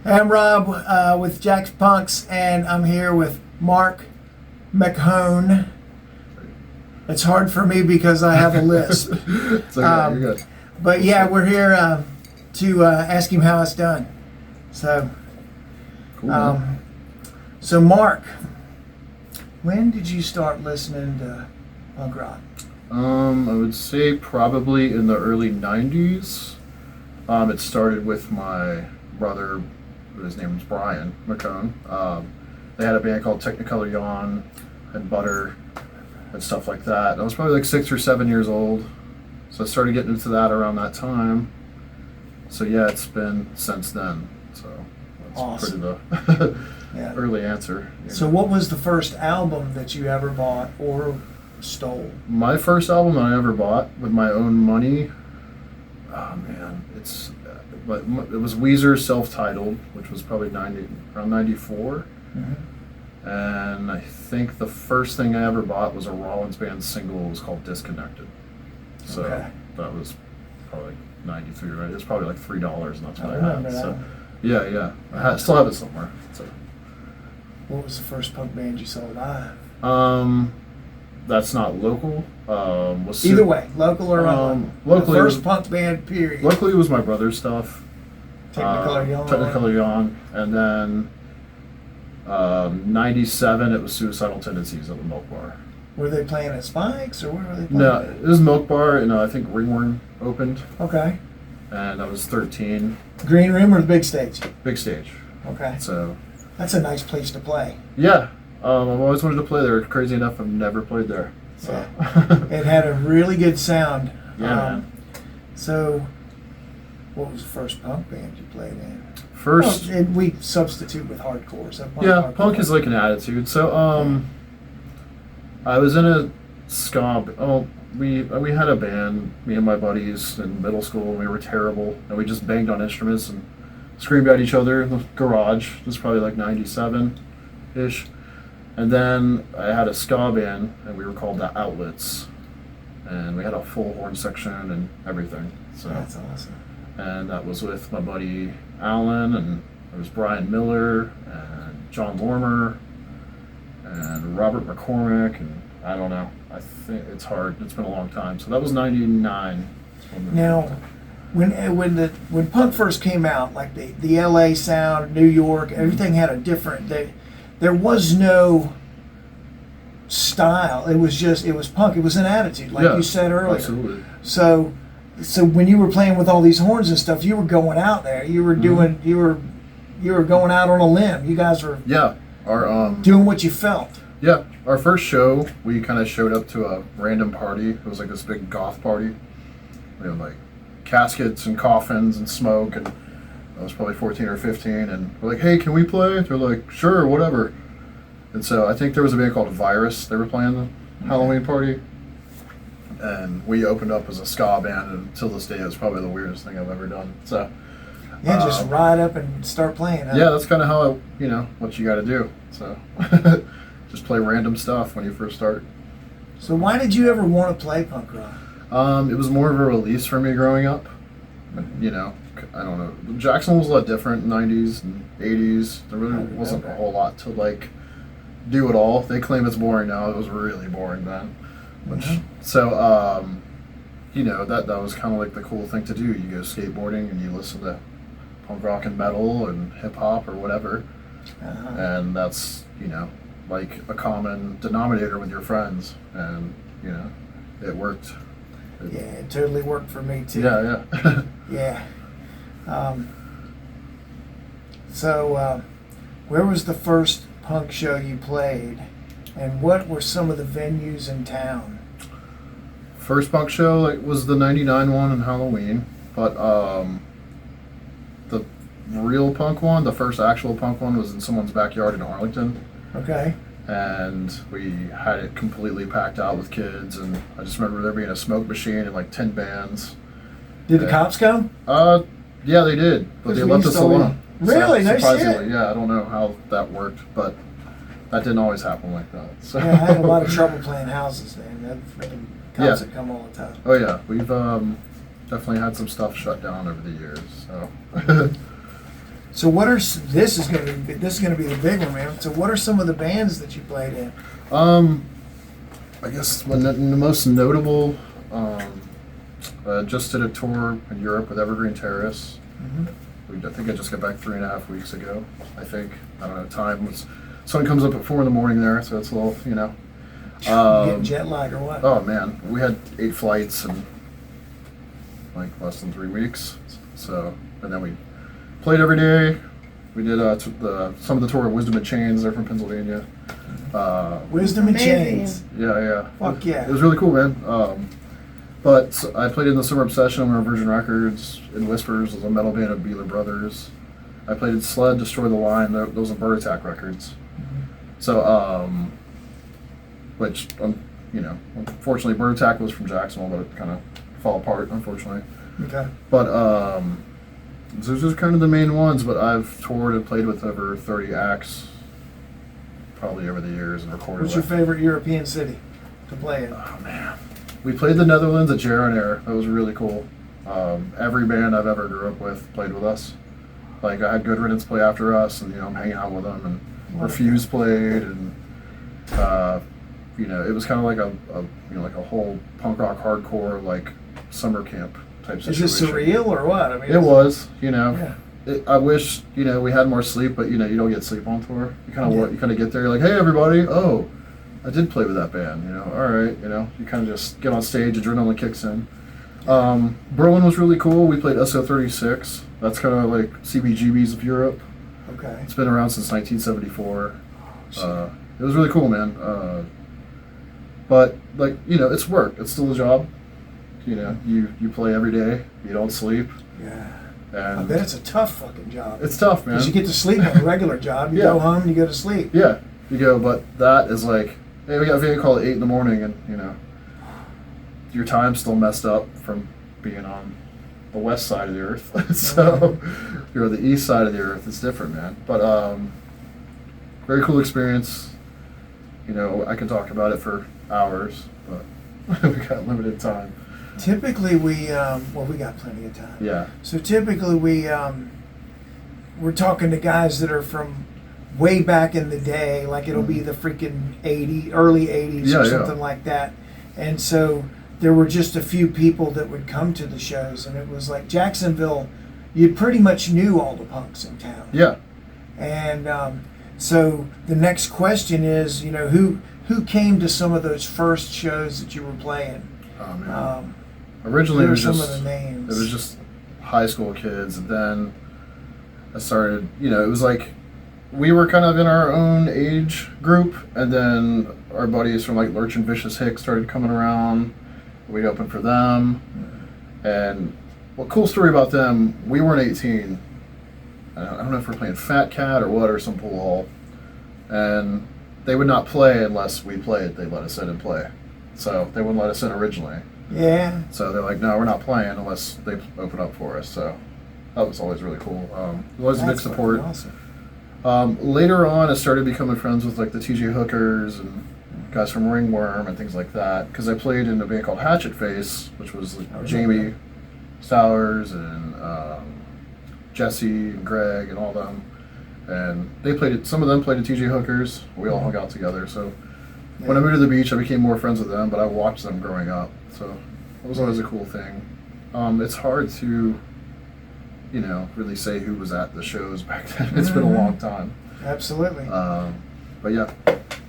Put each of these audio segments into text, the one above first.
I'm Rob with JaxPunx, and I'm here with Mark McHone. It's hard for me because I have a lisp. It's okay, you're good. But yeah, we're here to ask him how it's done. So, Cool, so Mark, when did you start listening to punk rock? I would say probably in the early 90s. It started with my brother, his name was Brian McHone. They had a band called Technicolor Yawn and Butter and stuff like that. I was probably like 6 or 7 years old, so I started getting into that around that time. So yeah, it's been since then. So that's Awesome. pretty the Yeah. early answer. So what was the first album that you ever bought or stole? My first album that I ever bought with my own money, oh man, but it was Weezer's self-titled, which was probably around 94. Mm-hmm. And I think the first thing I ever bought was a Rollins Band single. It was called Disconnected. So Okay. that was probably like 93, right? It was probably like $3, and that's what I I remember had. that So one. yeah. I still have it somewhere. So What was the first punk band you saw live? that's not local. Was Either way, local or unlocal. locally The first was- punk band, period. Luckily, it was my brother's stuff. Technicolor Yawn. Technicolor Yawn, and then 97. It was Suicidal Tendencies at the Milk Bar. Were they playing at Spikes or where were they playing? No, it was Milk Bar, and I think Ringworm opened, Okay. and I was 13. Green Room or the big stage? Big stage. Okay. So That's a nice place to play. yeah, I've always wanted to play there. Crazy enough, I've never played there. So It had a really good sound. yeah, man. So, what was the first punk band you played in? First, Well, and we substitute with hardcore. So yeah, hardcore. punk is like an attitude. So I was in a ska. We had a band, me and my buddies in middle school, and we were terrible, and we just banged on instruments and screamed at each other in the garage. It was probably like 97-ish. And then I had a ska band, and we were called the Outlets, and we had a full horn section and everything. So That's awesome. and that was with my buddy Alan, and there was Brian Miller and John Lormer and Robert McCormick, and I don't know. I think it's hard. It's been a long time. So that was 99. Now, when punk first came out, like the LA sound, New York, everything had a different. There was no style. It was punk. It was an attitude, like Yeah, you said earlier. Absolutely. So when you were playing with all these horns and stuff, you were going out there. You were doing. You were going out on a limb. You guys were Yeah. Our doing what you felt. Yeah, our first show, we kind of showed up to a random party. It was like this big goth party. We had like caskets and coffins and smoke, and I was probably 14 or 15, and we're like, hey, can we play? They're like, sure, whatever. And so I think there was a band called Virus. They were playing the Halloween party, and we opened up as a ska band, and till this day, it was probably the weirdest thing I've ever done. So Yeah, just ride up and start playing. Huh? yeah, that's kind of how what you got to do. So just play random stuff when you first start. So why did you ever want to play punk rock? It was more of a release for me growing up. I don't know. Jackson was a lot different in the 90s and 80s. There really wasn't a whole lot to like do at all. They claim it's boring now. It was really boring then. So that was kind of like the cool thing to do. You go skateboarding and you listen to punk rock and metal and hip hop or whatever. And that's, like a common denominator with your friends. And, it worked. Yeah, it totally worked for me too. Yeah. Yeah. So, where was the first punk show you played, and what were some of the venues in town? First punk show was the 99 one in Halloween, but the real punk one, the first actual punk one, was in someone's backyard in Arlington. Okay. and we had it completely packed out with kids. And I just remember there being a smoke machine and like 10 bands. Did the cops come? Yeah, they did, but they left us alone. Really? No surprisingly, shit. yeah, I don't know how that worked, but that didn't always happen like that. So. Yeah, I had a lot of trouble playing houses, man. That freaking cops that come all the time. Oh yeah, we've definitely had some stuff shut down over the years. So. So what are this is going to be the big one, man. So what are some of the bands that you played in? I guess the most notable, just did a tour in Europe with Evergreen Terrace. Mm-hmm. I think I just got back 3.5 weeks ago. I think, I don't know, time was, sun comes up at 4 a.m. there, so it's a little, you know. Getting jet lag or what? Oh man, we had 8 flights in like less than 3 weeks. So, and then we played every day. We did some of the tour of Wisdom and Chains. They're from Pennsylvania. Wisdom and Chains. Yeah. Fuck yeah. It was really cool, man. But I played in the Summer Obsession on Virgin Records. In Whispers was a metal band of Beeler Brothers. I played in Sled, Destroy the Line. Those are Bird Attack records. Mm-hmm. So, which, you know, unfortunately, Bird Attack was from Jacksonville, but it kind of fell apart, unfortunately. Okay. But those are kind of the main ones. But I've toured and played with over 30 acts, probably over the years, and recorded. What's your favorite European city to play in? Oh man, we played the Netherlands at Jaron Air. That was really cool. Every band I've ever grew up with played with us. Like I had Good Riddance play after us, and you know I'm hanging out with them, and Refuse played, and you know it was kind of like a like a whole punk rock hardcore like summer camp type situation. Is it surreal or what? I mean, it was, you know. Yeah. I wish, you know, we had more sleep, but you know, you don't get sleep on tour. You kind of get there. You're like, hey, everybody. Oh, I did play with that band. You know, all right. You know, you kind of just get on stage, adrenaline kicks in. Berlin was really cool. We played SO36. That's kind of like CBGB's of Europe. Okay. It's been around since 1974. It was really cool, man. But like, you know, it's work. It's still a job. You know, you play every day. You don't sleep. Yeah. And I bet it's a tough fucking job. It's tough, man. Because you get to sleep on a regular job. You go home and you go to sleep. Yeah, you go, but that is like, hey, we got a video call at 8 a.m, and you know, your time's still messed up from being on the west side of the earth. So you're on the east side of the earth. It's different, man. But very cool experience. You know, I can talk about it for hours, but we got limited time. Typically, we got plenty of time. Yeah. So typically, we're talking to guys that are from way back in the day, like it'll be the freaking early 80s or something like that. And so there were just a few people that would come to the shows, and it was like Jacksonville, you pretty much knew all the punks in town. Yeah. And so the next question is, you know, who came to some of those first shows that you were playing? Oh man. Originally, it was some of the names. It was just high school kids, and then I started. You know, it was like we were kind of in our own age group, and then our buddies from like Lurch and Vicious Hick started coming around. We'd open for them, and well, cool story about them. We weren't 18. I don't know if we're playing Fat Cat or what, or some pool hall, and they would not play unless we played. They let us in and play, so they wouldn't let us in originally. Yeah. So they're like, no, we're not playing unless they open up for us. So that was always really cool. Always a big support. Awesome. Later on, I started becoming friends with like the TJ Hookers and guys from Ringworm and things like that. Because I played in a band called Hatchet Face, which was like Jamie Stowers and Jesse and Greg and all them. And they played it. Some of them played at TJ Hookers. We all hung out together. So when I moved to the beach, I became more friends with them. But I watched them growing up. So it was always a cool thing. It's hard to, you know, really say who was at the shows back then. It's been a long time. Absolutely. But yeah.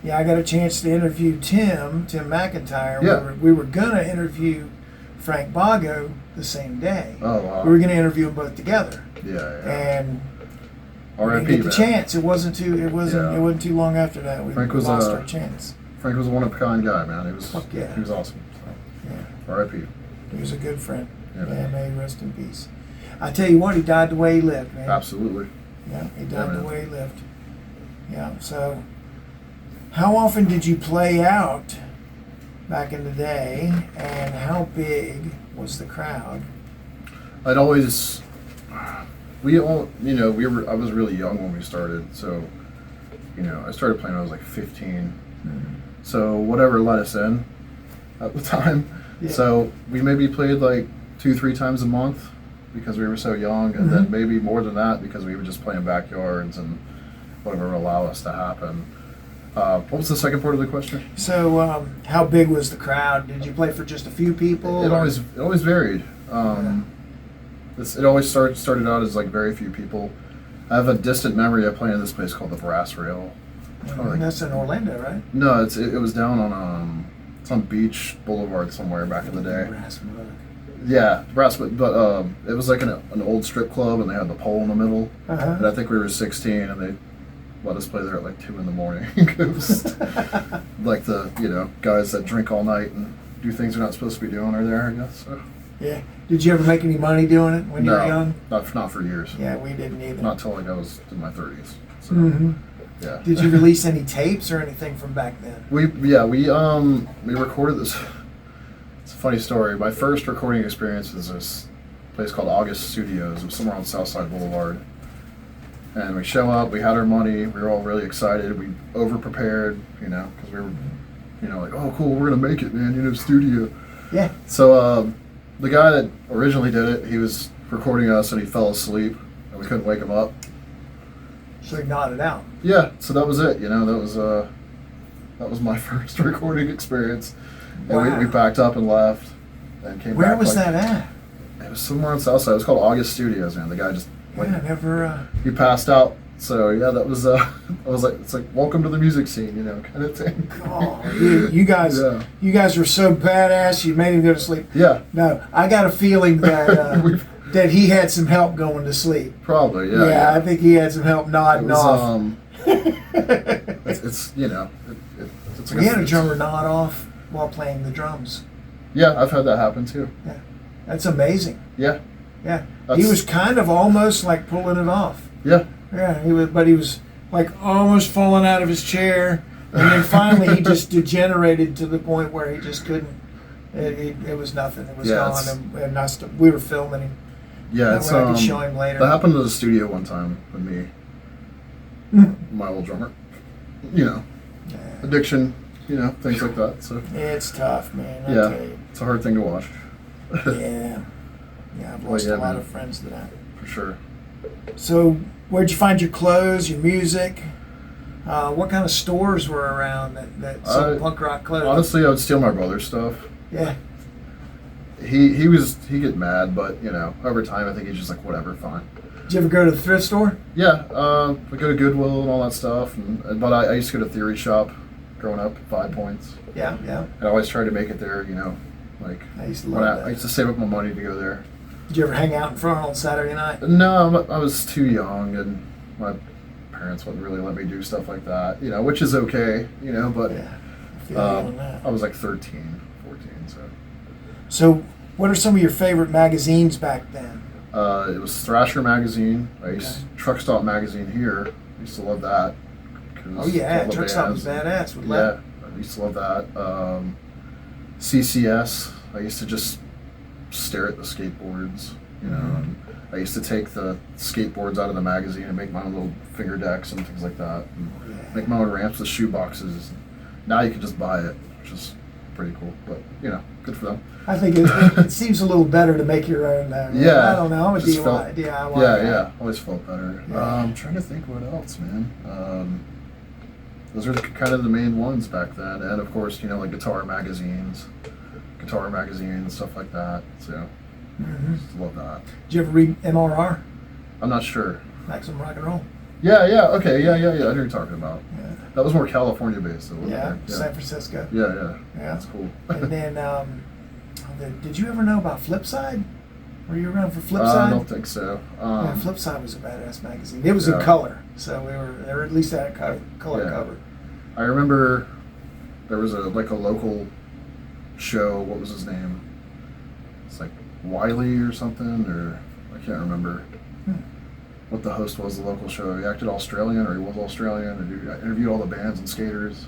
Yeah, I got a chance to interview Tim McIntyre. Yeah. We were going to interview Frank Bago the same day. Oh, wow. We were going to interview them both together. Yeah. And we R.I.P. didn't get the chance. It wasn't too long after that. We lost our chance. Frank was a one-of-a-kind guy, man. He was awesome. So. Yeah. R.I.P. He was a good friend. Yeah. May he rest in peace. I tell you what, he died the way he lived, man. Absolutely. Yeah, he died the way he lived. Yeah, so How often did you play out back in the day, and how big was the crowd? I'd always, we all, I was really young when we started, so, I started playing when I was like 15. Mm-hmm. So whatever let us in at the time. Yeah. So we maybe played like 2-3 times a month because we were so young, and then maybe more than that because we would just play in backyards and whatever would allow us to happen. What was the second part of the question? So, how big was the crowd? Did you play for just a few people? It always varied. It always started out as like very few people. I have a distant memory of playing in this place called the Brass Rail. That's in Orlando, right? No, it was down on it's on Beach Boulevard somewhere back in the day. Brass Mug. Yeah, Brass, but it was like an old strip club, and they had the pole in the middle. And I think we were 16, and they let us play there at like 2 in the morning. It was like the guys that drink all night and do things they're not supposed to be doing are there, I guess. So. Yeah. Did you ever make any money doing it when you were young? Not for years. Yeah, we didn't either. Not till like I was in my 30s. So, yeah. Did you release any tapes or anything from back then? We recorded this. It's a funny story. My first recording experience was this place called August Studios. It was somewhere on Southside Boulevard. And we show up, we had our money, we were all really excited, we over-prepared, because we were, like, oh, cool, we're going to make it, man, studio. Yeah. So the guy that originally did it, he was recording us and he fell asleep, and we couldn't wake him up. So he nodded out. Yeah, so that was it, that was my first recording experience. And wow. we packed up and left and came Where back. Was that at? It was somewhere on Southside. It was called August Studios, man. The guy just... never. He passed out, so yeah, that was. I was like, it's like welcome to the music scene, kind of thing. Oh, you guys, you guys were so badass. You made him go to sleep. Yeah. No, I got a feeling that that he had some help going to sleep. Probably, yeah. Yeah, I think he had some help nodding off. It's it's. We had a drummer nod off while playing the drums. Yeah, I've had that happen too. Yeah, that's amazing. Yeah. Yeah, he was kind of almost like pulling it off. Yeah. Yeah, he was like almost falling out of his chair, and then finally he just degenerated to the point where he just couldn't. It was nothing. It was gone, and we were filming him. Yeah, it's I could show him later. That happened to the studio one time with me, my old drummer. Addiction, things like that. So it's tough, man. It's a hard thing to watch. Yeah. Yeah, I've lost a lot of friends to that. For sure. So, where'd you find your clothes, your music? What kind of stores were around that sold punk rock clothes? Honestly, I would steal my brother's stuff. Yeah. He'd get mad, but over time, I think he's just like, whatever, fine. Did you ever go to the thrift store? Yeah, I go to Goodwill and all that stuff, but I used to go to Theory Shop growing up, 5 Points. Yeah. And I always tried to make it there, like I used to love that. I used to save up my money to go there. Did you ever hang out in front on Saturday night? No, I was too young, and my parents wouldn't really let me do stuff like that, which is okay, but yeah, I feel you on that. I was like 13, 14, So, what are some of your favorite magazines back then? It was Thrasher magazine. Truck Stop magazine here. I used to love that. Oh yeah, Truck Stop was badass. I used to love that. CCS. I used to just stare at the skateboards, and I used to take the skateboards out of the magazine and make my own little finger decks and things like that, and make my own ramps with shoe boxes. Now you can just buy it, which is pretty cool, but good for them. I think it seems a little better to make your own. Yeah, I don't know. I'm a DIY. Yeah, always felt better. Yeah. I'm trying to think what else, man. Those are kind of the main ones back then, and of course, like guitar magazines, stuff like that. So, just love that. Did you ever read MRR? I'm not sure. Maximum Rock and Roll. Yeah, okay, yeah. I know what you're talking about. Yeah. That was more California based, though. Yeah, San Francisco. Yeah. That's cool. And then, did you ever know about Flipside? Were you around for Flipside? I don't think so. Flipside was a badass magazine. It was in color, so they were at least had a color cover. I remember there was a local show. What was his name? It's like Wiley or something, or I can't remember what the host was. The local show. He acted Australian, or he was Australian, and he interviewed all the bands and skaters.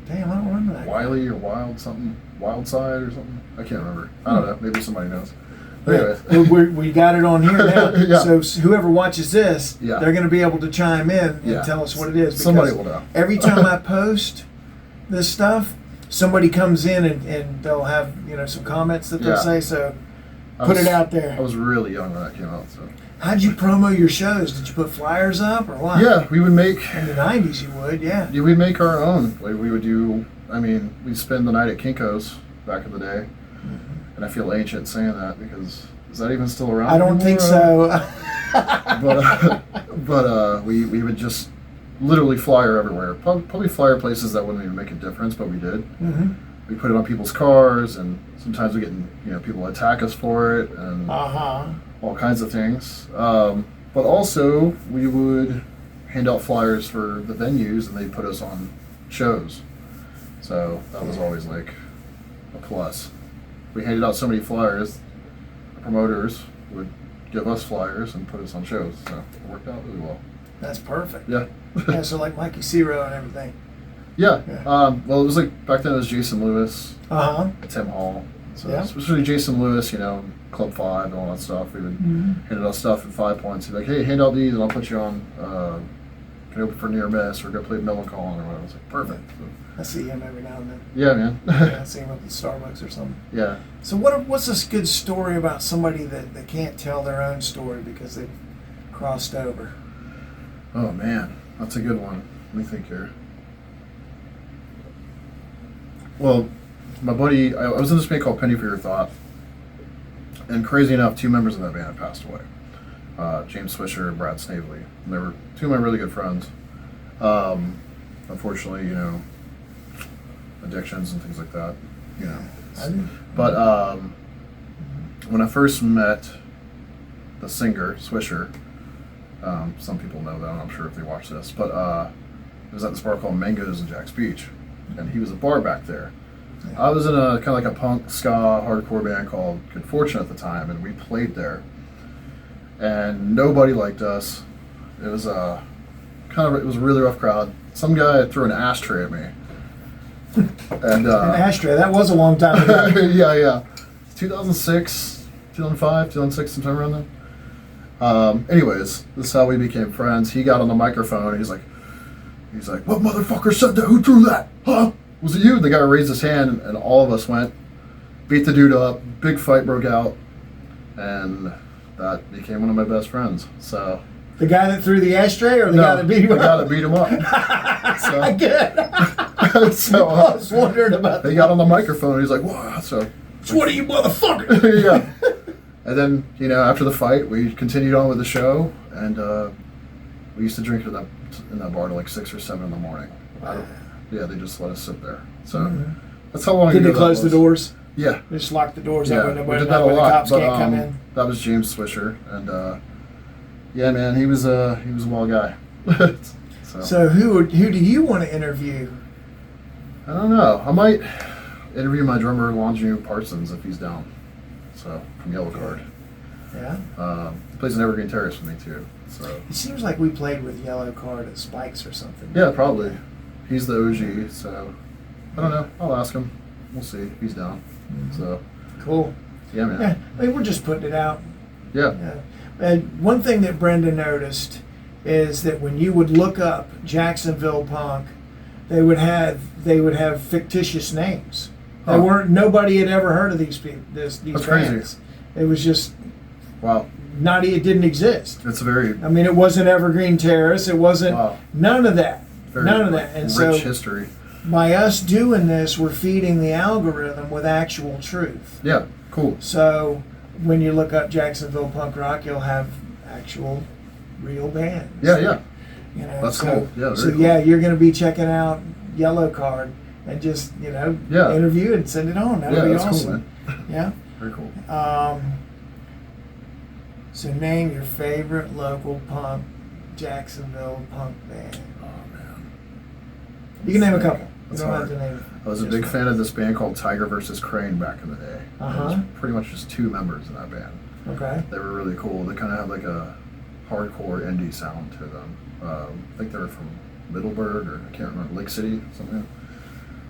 Damn, I don't remember that. Wiley or Wild something, Wild Side or something. I can't remember. I don't know. Maybe somebody knows. But anyways. We got it on here now. Yeah. So whoever watches this, Yeah. they're going to be able to chime in and Yeah. tell us what it is. Because somebody will know. every time I post this stuff, somebody comes in and they'll have some comments that they'll Yeah. say. So put it out there. I was really young when that came out. So. How'd you promo your shows? Did you put flyers up or what? Yeah, we would make. In the 90s, you would, yeah. Yeah, we'd make our own. Like we would do. I mean, we'd spend the night at Kinko's back in the day, and I feel ancient saying that because is that even still around? I don't think so. but we would just literally flyer everywhere. Probably flyer places that wouldn't even make a difference, but we did. Mm-hmm. We put it on people's cars, and sometimes we get people attack us for it, and all kinds of things. But also we would hand out flyers for the venues, and they'd put us on shows. So that was always like a plus. We handed out so many flyers. Promoters would give us flyers and put us on shows, so it worked out really well. That's perfect. Yeah. Yeah, so like Mikey Ciro and everything. Yeah. Yeah. Well, it was like back then it was Jason Lewis, Tim Hall. So Yeah. especially Jason Lewis, Club 5 and all that stuff. We would hand out stuff at 5 points. He'd be like, hey, hand out these and I'll put you on, can open for Near Miss or go play Melancholy or whatever. I was like, perfect. So, I see him every now and then. yeah, man. Yeah, I see him at the Starbucks or something. Yeah. So what's a good story about somebody that can't tell their own story because they've crossed over? Oh, man. That's a good one. Let me think here. Well, my buddy, I was in this band called Penny for Your Thought, and crazy enough, 2 members of that band had passed away. James Swisher and Brad Snavely. And they were 2 of my really good friends. Unfortunately, addictions and things like that. But when I first met the singer, Swisher, some people know that, I'm not sure if they watch this, but it was at this bar called Mangoes in Jax Beach, and he was a bar back there. I was in a kind of like a punk ska hardcore band called Good Fortune at the time, and we played there, and nobody liked us. It was it was a really rough crowd. Some guy threw an ashtray at me, and An ashtray. That was a long time ago. yeah, 2006, 2005, 2006, sometime around then. Anyways, this is how we became friends. He got on the microphone and he's like, what motherfucker said that? Who threw that? Huh? Was it you? The guy raised his hand and all of us went, beat the dude up, big fight broke out, and that became one of my best friends. So The guy that threw the ashtray or the guy that beat him up? The guy that beat him up. So, Good. so I was wondering about they got on the microphone and he's like, "What?" So what are you motherfucker? yeah. And then, after the fight, we continued on with the show, and we used to drink in that bar till like 6 or 7 in the morning. Yeah, they just let us sit there. So that's how long. Did they close the doors? Yeah. They just locked the doors Yeah, up when we did that a lot. the cops but, can't come in. That was James Swisher, and yeah, man, he was a wild guy. So who do you want to interview? I don't know. I might interview my drummer Longinus Parsons if he's down. So from Yellow Card. Yeah. He plays in Evergreen Terrace with me too. So It seems like we played with Yellow Card at Spikes or something. yeah, probably. He's the OG. So I don't know. I'll ask him. We'll see if he's down. So Cool. yeah, man. Yeah, I mean, we're just putting it out. Yeah. Yeah. And one thing that Brenda noticed is that when you would look up Jacksonville punk, they would have fictitious names. Nobody had ever heard of these people. These That's bands. crazy. It was just Wow. it didn't exist. It's a very I mean, it wasn't Evergreen Terrace. It wasn't none of that. very None of that. And rich so history. by us doing this, we're feeding the algorithm with actual truth. Yeah. Cool. So when you look up Jacksonville punk rock, you'll have actual real bands. Yeah. That's cool. Yeah, So very cool. yeah, you're going to be checking out Yellow Card and just interview and send it on. That'd be that's awesome. cool, man. Yeah. Very cool. So name your favorite local Jacksonville punk band. Oh man. You can name a couple. That's you don't hard. have to name. I was a big fan of this band called Tiger vs. Crane back in the day. There was pretty much just 2 members in that band. Okay. They were really cool. They kind of had like a hardcore indie sound to them. I think they were from Middleburg or I can't remember, Lake City, something.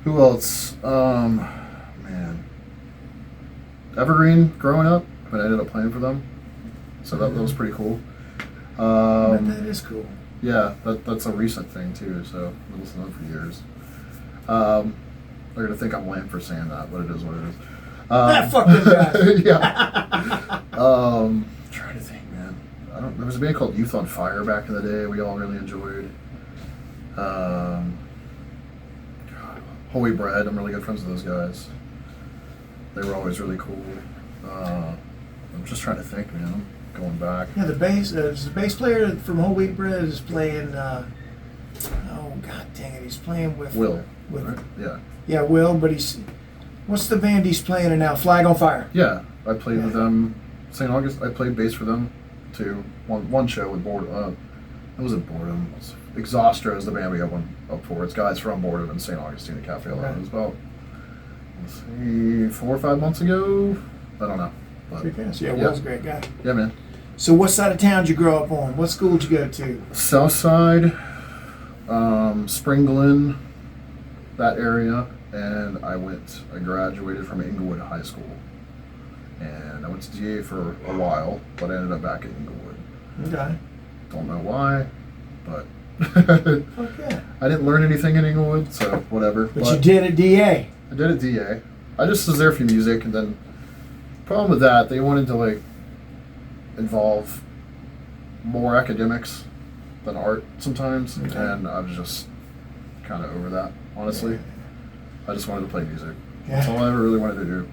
Who else? Man. Evergreen growing up, but I ended up playing for them. So that was pretty cool. That is cool. Yeah, that's a recent thing too, so I've been listening to them for years. They're going to think I'm lame for saying that, but it is what it is. Fuck them guys. Yeah. Trying to think, man. There was a band called Youth on Fire back in the day we all really enjoyed. Holy Bread, I'm really good friends with those guys. They were always really cool. I'm just trying to think, man. I'm going back. Yeah, the bass player from Whole Wheat Bread is playing. Oh God dang it, he's playing with Will. With Right? Yeah. Yeah, Will. But what's the band he's playing in now? Flag on Fire. Yeah, I played with them. St. August. I played bass for them too. One show with Boredom. It wasn't Boredom. It was Exhaustra is the band we opened up for. It's guys from Boredom in St. Augustine at Cafe 11. It was about, let's see, 4 or 5 months ago. I don't know. But, yeah, Will's a great guy. Yeah, man. So what side of town did you grow up on? What school did you go to? South Side, Spring Glen, that area, and I graduated from Inglewood High School. And I went to DA for a while, but I ended up back at Inglewood. Okay. Don't know why, but okay. I didn't learn anything in Inglewood, so whatever. But you did at DA. I did at DA. I just was there for music, and then the problem with that, they wanted to like involve more academics than art sometimes, and I was just kind of over that, honestly. I just wanted to play music. That's all I ever really wanted to do.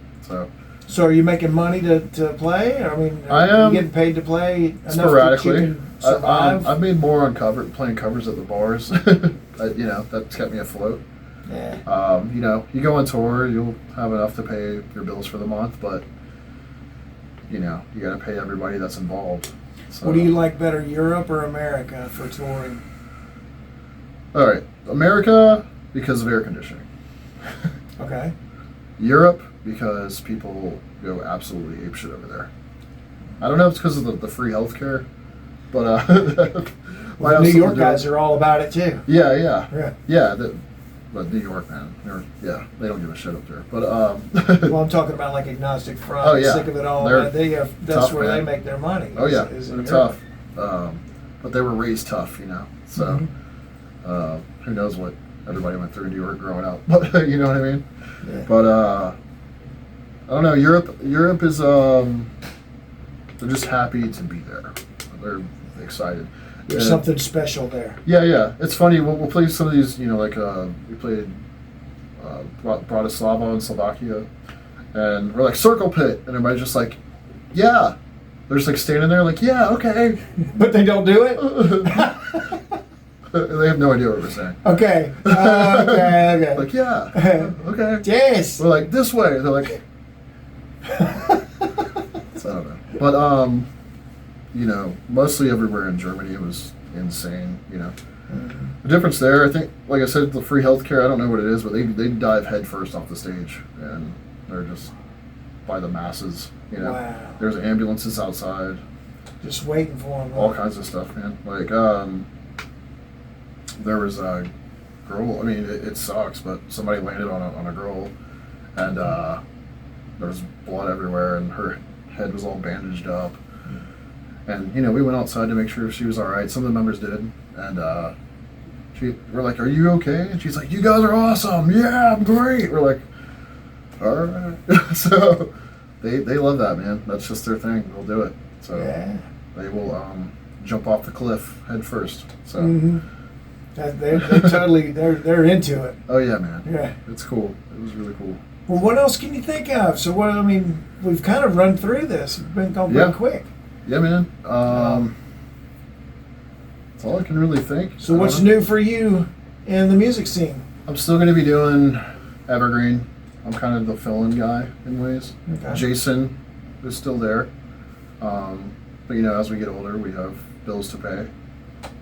So are you making money to play? I mean, I am you getting paid to play enough sporadically. that you can survive? I've made more on playing covers at the bars. That's kept me afloat. Yeah. You go on tour, you'll have enough to pay your bills for the month, but you got to pay everybody that's involved. So, what do you like better, Europe or America for touring? All right, America because of air conditioning. Okay. Europe because people go absolutely apeshit over there. I don't know if it's because of the free healthcare, but the New York guys are all about it too. Yeah. But New York, man, they don't give a shit up there. But well, I'm talking about like Agnostic Front. Oh yeah, sick of it all. That's tough, where man. they make their money. Oh yeah, they're tough. But they were raised tough, So who knows what everybody went through in New York growing up? But you know what I mean. Yeah. But I don't know. Europe is they're just happy to be there. They're excited. There's something special there. Yeah. It's funny. We'll play some of these. We played Bratislava in Slovakia, and we're like Circle Pit, and everybody's just like, yeah. They're just like standing there, like, yeah, okay. But they don't do it. They have no idea what we're saying. Okay. Okay. Like, yeah. Okay. Yes. We're like, this way. They're like, so I don't know. But, mostly everywhere in Germany it was insane, The difference there, I think, like I said, the free healthcare, I don't know what it is, but they dive headfirst off the stage, and they're just by the masses, Wow. There's ambulances outside. Just waiting for them. All kinds of stuff, man. Like, there was a girl, I mean, it sucks, but somebody landed on a girl, and there was blood everywhere, and her head was all bandaged up. And, we went outside to make sure she was all right. Some of the members did. And we're like, are you okay? And she's like, you guys are awesome. Yeah, I'm great. We're like, all right. So they love that, man. That's just their thing. They'll do it. So they will jump off the cliff head first. So they're totally, they're into it. Oh, yeah, man. Yeah. It's cool. It was really cool. Well, what else can you think of? So we've kind of run through this. It's been going pretty quick. Yeah, man. That's all I can really think. So what's new for you in the music scene? I'm still going to be doing Evergreen. I'm kind of the fill-in guy in ways. Okay. Jason is still there. But, as we get older, we have bills to pay.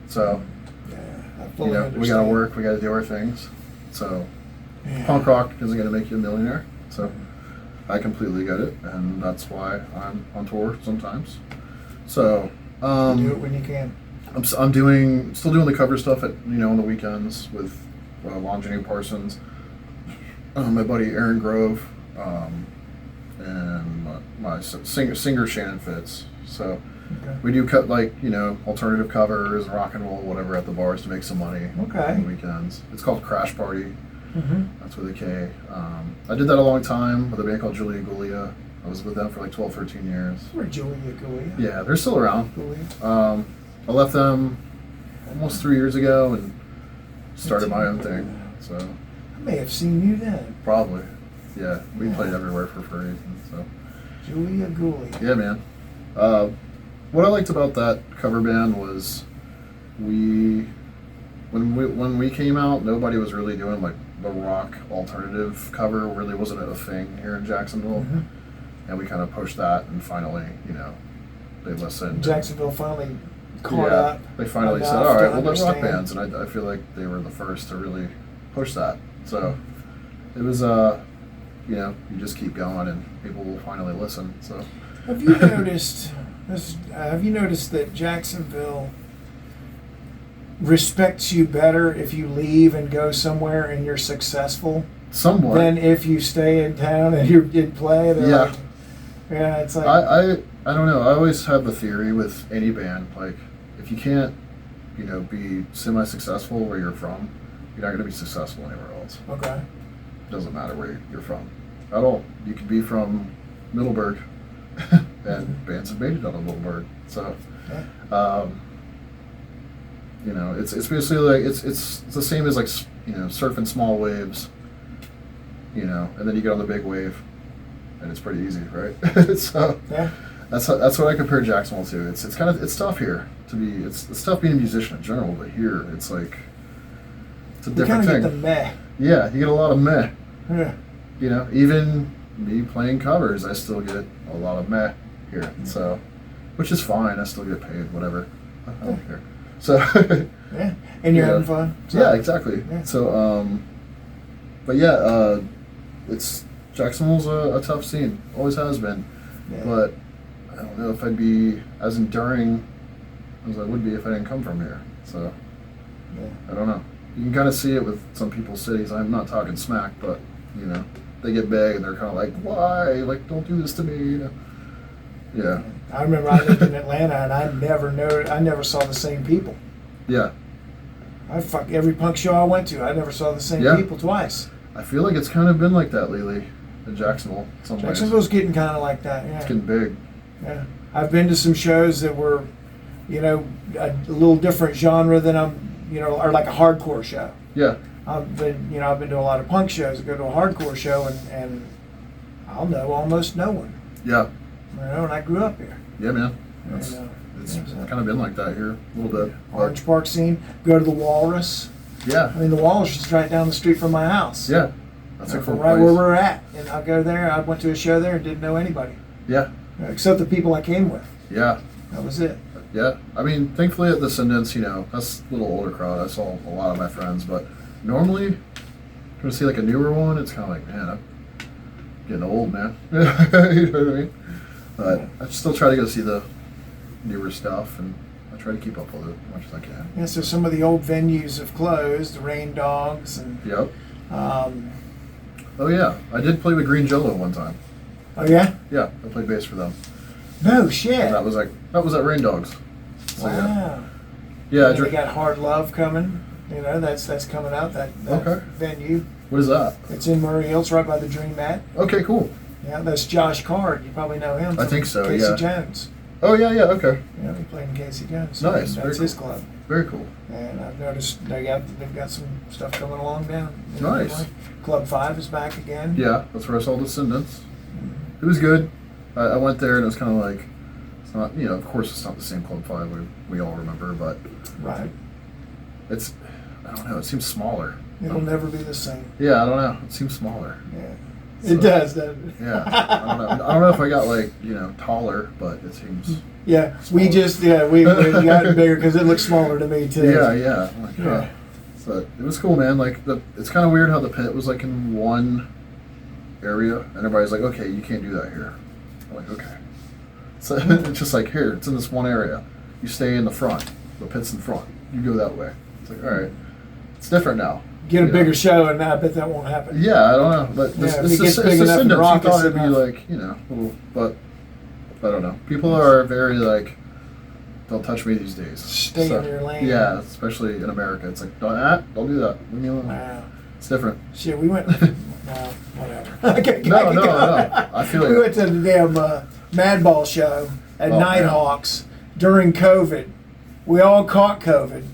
So, I fully understand. we got to work. We got to do our things. So, punk rock isn't going to make you a millionaire. So, I completely get it. And that's why I'm on tour sometimes. So, you do it when you can. I'm still doing the cover stuff at on the weekends with Longini Parsons. my buddy Aaron Grove, and my singer Shannon Fitz. So we do cut alternative covers, rock and roll, whatever at the bars to make some money on the weekends. It's called Crash Party. That's with a K. I did that a long time with a band called Julia Gulia. I was with them for like 12, 13 years. Where Julia Gulia? Yeah, they're still around. I left them almost 3 years ago and started my own thing. So I may have seen you then. Probably. Yeah, we played everywhere for free. So Julia Gulia. Yeah, man. What I liked about that cover band was when we came out, nobody was really doing like the rock alternative cover. Really wasn't a thing here in Jacksonville. And we kind of pushed that, and finally, they listened. Jacksonville finally caught up. They finally said, all right, we'll do rock bands. And I feel like they were the first to really push that. So it was, you just keep going and people will finally listen. So have you noticed that Jacksonville respects you better if you leave and go somewhere and you're successful? Somewhat. Than if you stay in town and you did play? Yeah, it's like... I don't know. I always have the theory with any band, like, if you can't, be semi-successful where you're from, you're not going to be successful anywhere else. Okay. It doesn't matter where you're from at all. You could be from Middleburg, and bands have made it out of Middleburg. So, it's basically like, it's the same as like, surfing small waves, and then you get on the big wave, and it's pretty easy, right? So that's what I compare Jacksonville to. It's tough here to be. It's tough being a musician in general, but here it's like it's a different thing. You kind of get the meh. Yeah, you get a lot of meh. Yeah. Even me playing covers, I still get a lot of meh here. So, which is fine. I still get paid, whatever. I don't care. So. Yeah, and you're having fun. So. Yeah, exactly. Yeah. So, but yeah, Jacksonville's a tough scene. Always has been. Yeah. But I don't know if I'd be as enduring as I would be if I didn't come from here. So, I don't know. You can kind of see it with some people's cities. I'm not talking smack, but, they get big and they're kind of like, why? Like, don't do this to me, Yeah. I remember I lived in Atlanta and I never saw the same people. Yeah. Every punk show I went to, I never saw the same people twice. I feel like it's kind of been like that lately in Jacksonville. Jacksonville's getting kind of like that, yeah. It's getting big. Yeah. I've been to some shows that were, a little different genre than or like a hardcore show. Yeah. I've been to a lot of punk shows. I go to a hardcore show and I'll know almost no one. Yeah. And I grew up here. Yeah, man. It's kind of been like that here a little bit. Orange Park scene. Go to the Walrus. Yeah. I mean, the Walrus is right down the street from my house. Yeah. That's a cool right place. Where we're at. And I'll go there. I went to a show there and didn't know anybody. Yeah. Except the people I came with. Yeah. That was it. Yeah. I mean, thankfully at the Descendants, that's a little older crowd. I saw a lot of my friends. But normally, to see like a newer one, it's kind of like, man, I'm getting old, man. You know what I mean? But I still try to go see the newer stuff, and I try to keep up with it as much as I can. Yeah, so some of the old venues have closed, the Rain Dogs, and... Yep. Oh, yeah. I did play with Green Jello one time. Oh, yeah? Yeah, I played bass for them. No shit. And that was at Rain Dogs. So, wow. Yeah. They got Hard Love coming. That's coming out, that venue. What is that? It's in Murray Hill. It's right by the Dream Mat. Okay, cool. Yeah, that's Josh Card. You probably know him. I think so, Casey Jones. Oh, yeah, okay. Yeah, he played in Casey Jones. Nice. That's his club. Very cool. And I've noticed they've got some stuff coming along down. Nice. Club 5 is back again. Yeah, that's where I saw Descendants. It was good. I went there and it was kind of like, it's not, of course it's not the same Club 5 we all remember, but right. I don't know, it seems smaller. It'll never be the same. Yeah, I don't know. It seems smaller. Yeah. So, it does, doesn't it? Yeah. I don't know if I got taller, but it seems. Yeah, smaller. we got bigger because it looks smaller to me too. Yeah. Like, So it was cool, man. Like it's kind of weird how the pit was like in one area, and everybody's like, okay, you can't do that here. I'm like, okay. So it's just like here, it's in this one area. You stay in the front. The pit's in front. You go that way. It's like, all right, it's different now. get a bigger show, and I bet that won't happen. Yeah, I don't know, but if it gets big enough and She raucous thought it'd be enough. like, you know, little, but I don't know. People are very like, don't touch me these days. Stay in your lane. Yeah, especially in America, it's like, don't do that. Leave me alone. Wow. It's different. Shit, we went. No, whatever. No. I feel like we went to the damn Madball show at Nighthawks during COVID. We all caught COVID.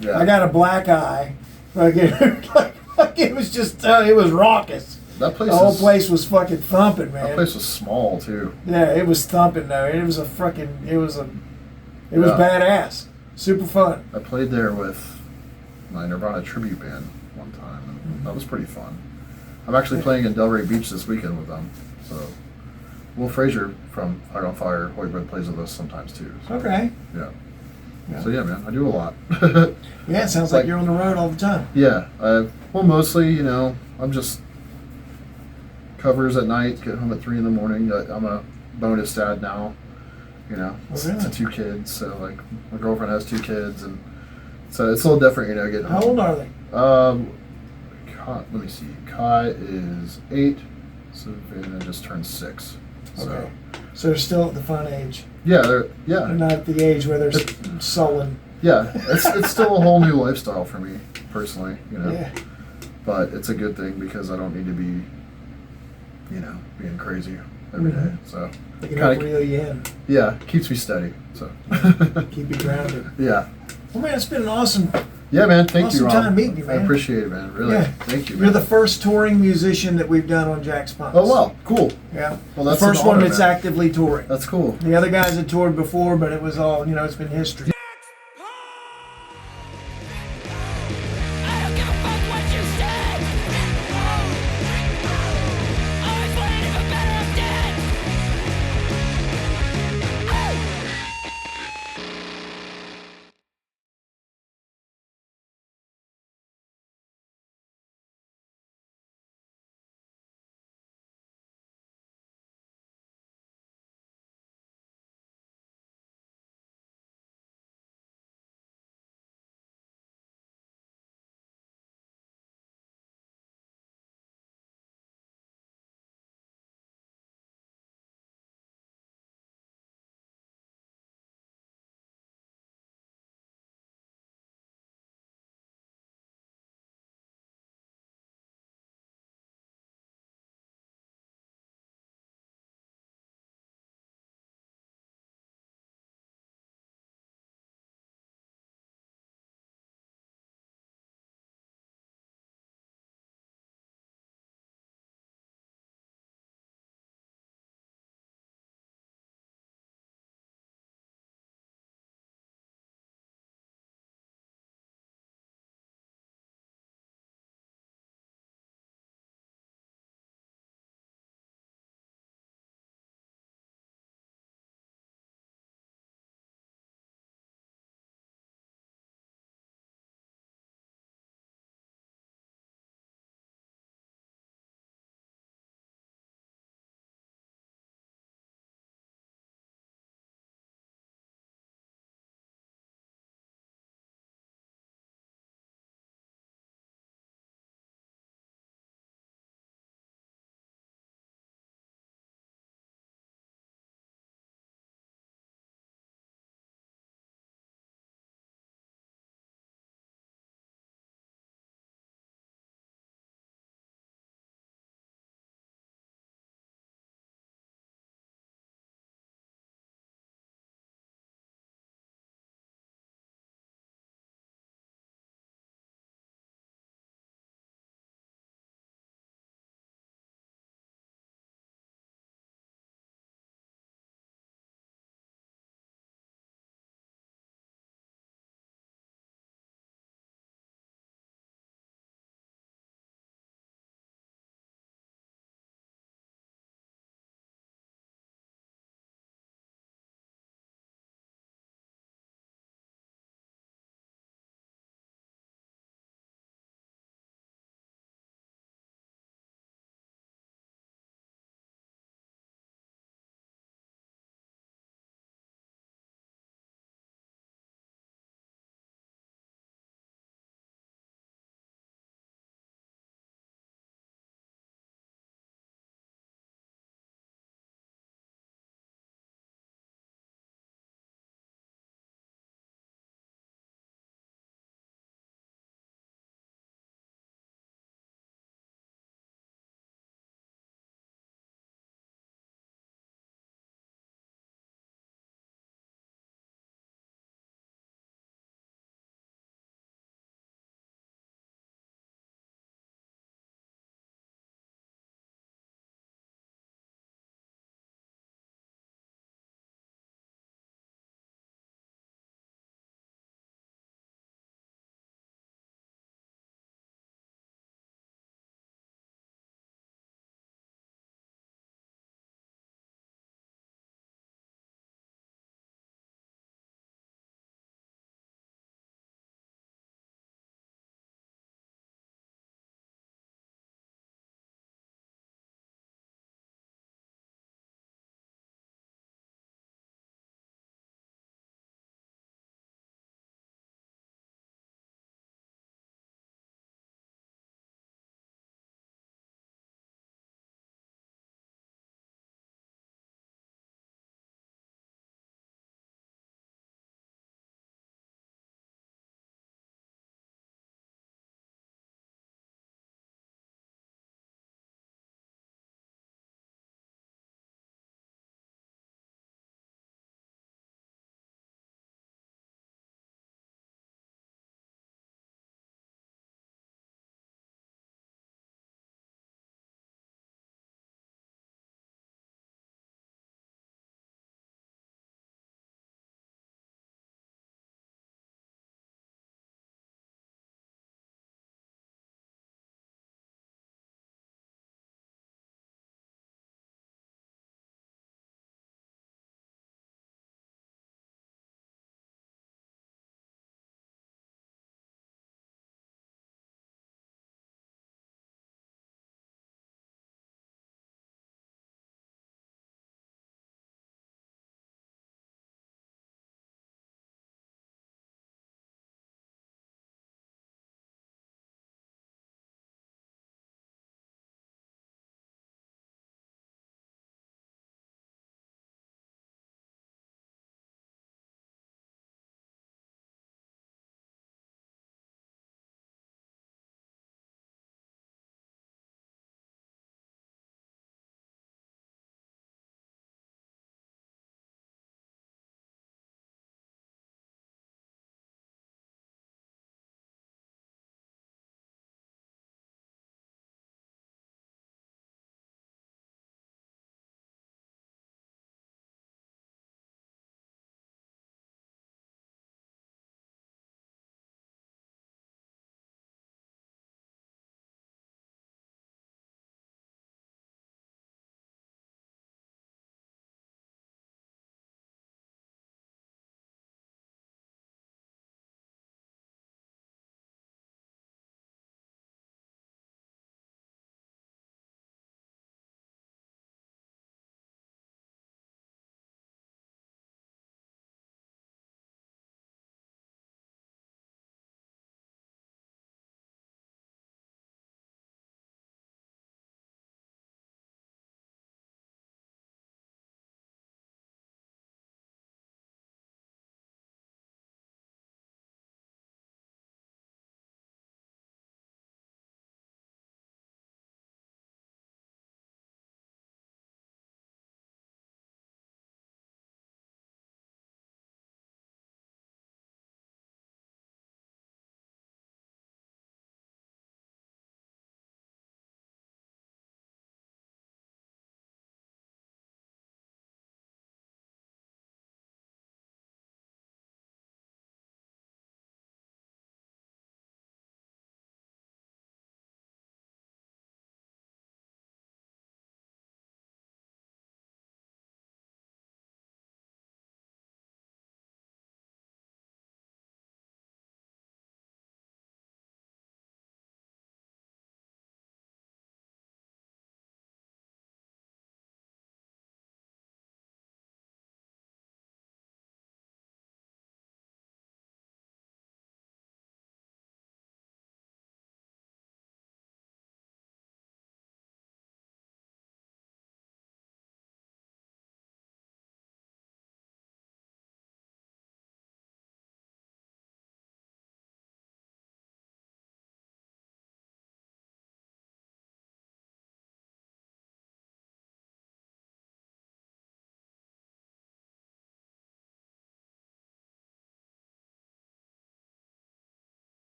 Yeah. I got a black eye. It was just, it was raucous. The whole place was fucking thumping, man. That place was small too. Yeah, it was thumping though. It was badass. Super fun. I played there with my Nirvana tribute band one time, and that was pretty fun. I'm actually playing in Delray Beach this weekend with them. So Will Frazier from Fire on Fire, Hoiberg plays with us sometimes too. So, okay. Yeah. So yeah, man, I do a lot. Yeah, it sounds like you're on the road all the time. Yeah. Well, mostly, you know, I'm just covers at night, get home at 3 a.m. I'm a bonus dad now, you know, to 2 kids. So like my girlfriend has 2 kids, and so it's a little different, you know, getting How old are they? Let me see. Kai is 8, Savannah just turned 6. So. Okay. So they're still at the fun age. Yeah, They're not at the age where they're sullen. Yeah, it's still a whole new lifestyle for me personally, you know. Yeah. But it's a good thing because I don't need to be, you know, being crazy every day. So they can help reel you in. Yeah, keeps me steady. So keep you grounded. Yeah. Well, man, it's been an awesome. Yeah, man. Thank you, Rob. Awesome time meeting you, man. I appreciate it, man. Really. Yeah. Thank you, man. You're the first touring musician that we've done on JaxPunx. Oh, wow. Cool. Yeah. Well, that's the first an honor, one that's man. actively touring. That's cool. The other guys had toured before, but it was all, you know, it's been history.